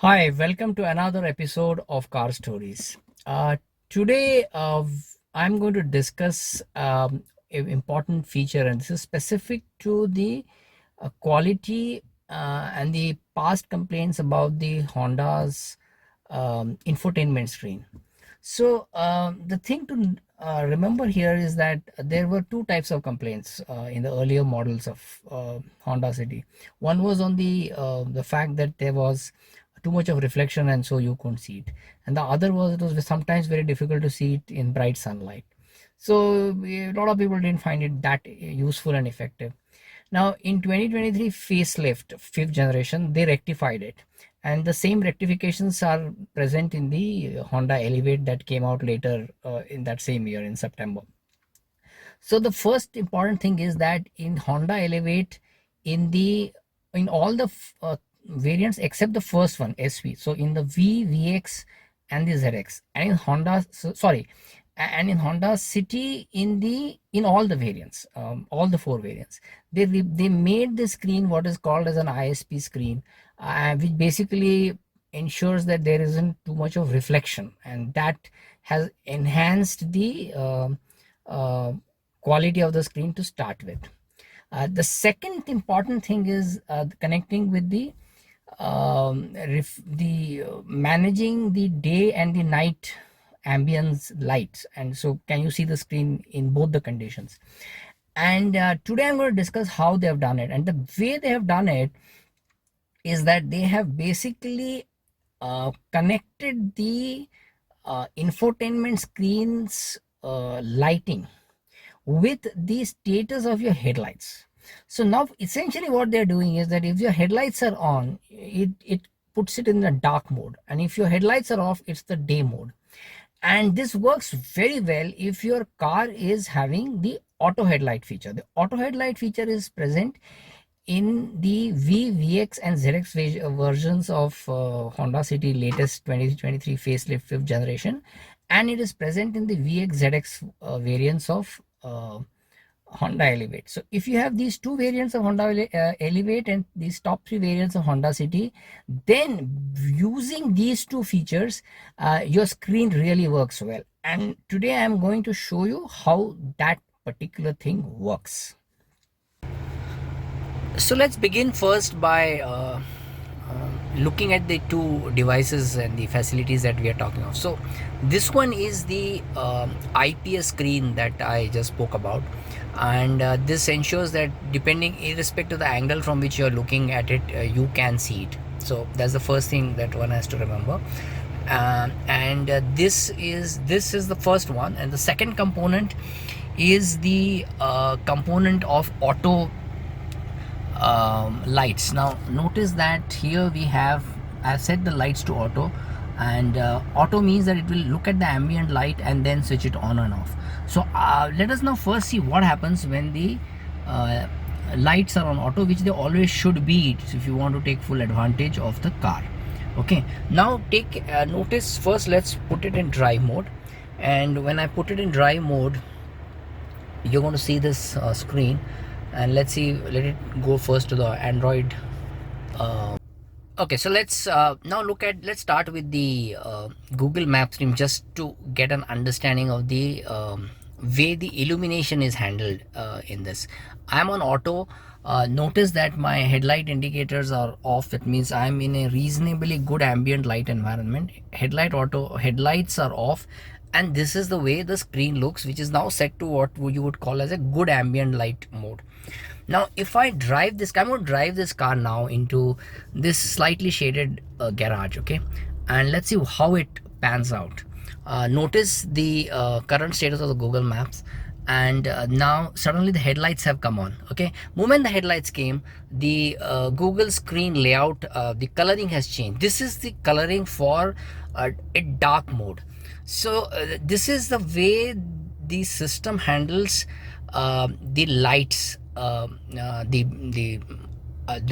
Hi, welcome to another episode of Car Stories. Today, I'm going to discuss an important feature, and this is specific to the quality and the past complaints about the Honda's infotainment screen. So, the thing to remember here is that there were two types of complaints in the earlier models of Honda City. One was on the fact that there was too much of reflection and so you couldn't see it, and the other was it was sometimes very difficult to see it in bright sunlight. So a lot of people didn't find it that useful and effective. Now in 2023 facelift fifth generation, they rectified it, and the same rectifications are present in the Honda Elevate that came out later in that same year in September. So the first important thing is that in Honda Elevate, in the in all the variants except the first one SV, so in the V, VX, and the ZX, and in Honda, sorry, and in Honda City, in all the variants, all the four variants, they made the screen what is called as an ISP screen, which basically ensures that there isn't too much of reflection, and that has enhanced the uh, quality of the screen to start with. The second important thing is connecting with the managing the day and the night ambience lights. And so can you see the screen in both the conditions? And today I'm going to discuss how they have done it, and the way they have done it is that they have basically connected the infotainment screens lighting with the status of your headlights. So now essentially what they're doing is that if your headlights are on, it puts it in the dark mode, and if your headlights are off, it's the day mode. And this works very well if your car is having the auto headlight feature. The auto headlight feature is present in the V, VX, and ZX versions of Honda City latest 2023 facelift fifth generation, and it is present in the VX, ZX variants of Honda Elevate. So if you have these two variants of Honda Elevate and these top three variants of Honda City, then using these two features, your screen really works well. And today I'm going to show you how that particular thing works. So let's begin first by looking at the two devices and the facilities that we are talking of. So this one is the IPS screen that I just spoke about, and this ensures that depending irrespective of the angle from which you're looking at it, you can see it. So that's the first thing that one has to remember. And this is the first one, and the second component is the component of auto lights. Now notice that here I've set the lights to auto, and auto means that it will look at the ambient light and then switch it on and off. So let us now first see what happens when the uh, lights are on auto, which they always should be if you want to take full advantage of the car. Okay, now take notice first. Let's put it in drive mode, and when I put it in drive mode, you're going to see this screen. And let it go first to the Android. Okay, so let's start with the Google Maps stream, just to get an understanding of the way the illumination is handled in this. I'm on auto. Notice that my headlight indicators are off. That means I'm in a reasonably good ambient light environment. Headlights are off, and this is the way the screen looks, which is now set to what you would call as a good ambient light mode. Now if I drive this, I'm going to drive this car now into this slightly shaded garage. Okay, and let's see how it pans out. Notice the current status of the Google Maps, and now suddenly the headlights have come on. Okay, moment the headlights came, the Google screen layout, the coloring has changed. This is the coloring for a dark mode. So this is the way the system handles the lights, the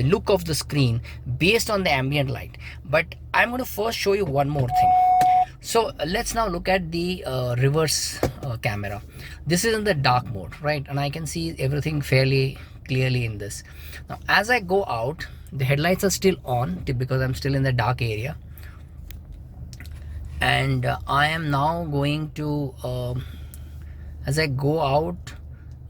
look of the screen based on the ambient light. But I'm going to first show you one more thing. So let's now look at the reverse camera. This is in the dark mode, right? And I can see everything fairly clearly in this. Now as I go out, the headlights are still on because I'm still in the dark area, and I am now going to as I go out,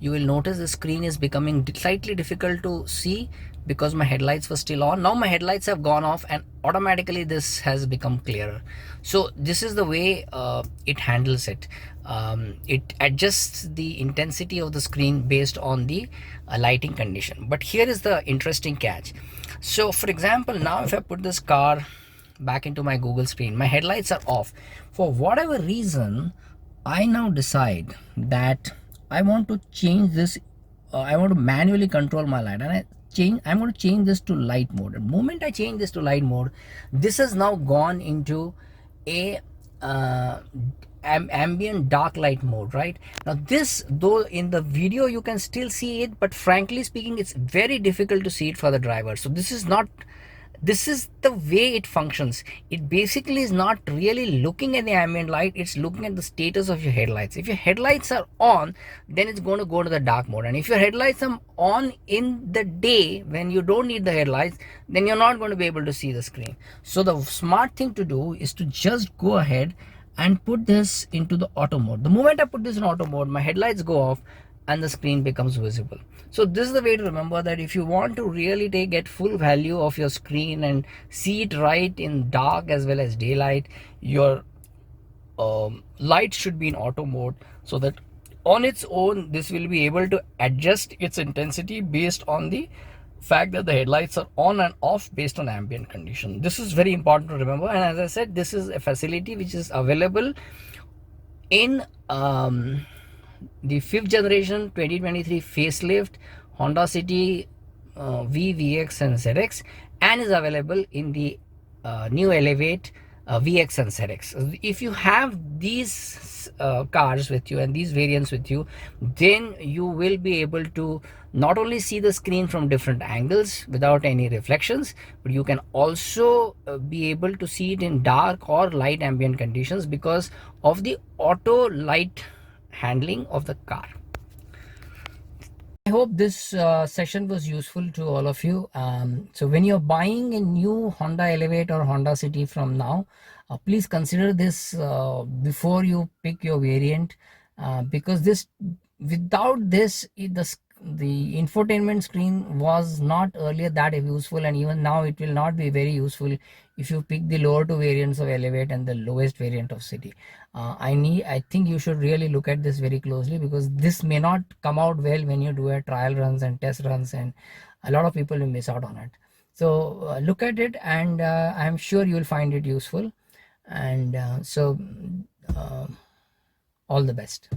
you will notice the screen is becoming slightly difficult to see because my headlights were still on. Now my headlights have gone off and automatically this has become clearer. So this is the way it handles it. It adjusts the intensity of the screen based on the lighting condition. But here is the interesting catch. So for example, now if I put this car back into my Google screen, my headlights are off. For whatever reason, I now decide that I want to change this. I want to manually control my light, and I'm going to change this to light mode. The moment I change this to light mode, this has now gone into a ambient dark light mode. Right now, this, though in the video you can still see it, but frankly speaking, it's very difficult to see it for the driver. So this is not, this is the way it functions. It basically is not really looking at the ambient light, it's looking at the status of your headlights. If your headlights are on, then it's going to go to the dark mode, and if your headlights are on in the day when you don't need the headlights, then you're not going to be able to see the screen. So the smart thing to do is to just go ahead and put this into the auto mode. The moment I put this in auto mode, my headlights go off and the screen becomes visible. So this is the way to remember that if you want to really get full value of your screen and see it right in dark as well as daylight, your light should be in auto mode, so that on its own this will be able to adjust its intensity based on the fact that the headlights are on and off based on ambient condition. This is very important to remember, and as I said, this is a facility which is available in the 5th generation 2023 facelift Honda City VX and ZX, and is available in the new Elevate VX and ZX. If you have these cars with you and these variants with you, then you will be able to not only see the screen from different angles without any reflections, but you can also be able to see it in dark or light ambient conditions because of the auto light handling of the car. I hope this session was useful to all of you. So when you're buying a new Honda Elevate or Honda City from now, please consider this before you pick your variant, because this, without this, the infotainment screen was not earlier that useful, and even now it will not be very useful if you pick the lower two variants of Elevate and the lowest variant of City. I think you should really look at this very closely, because this may not come out well when you do a trial runs and test runs, and a lot of people will miss out on it. So look at it, and I'm sure you'll find it useful. And all the best.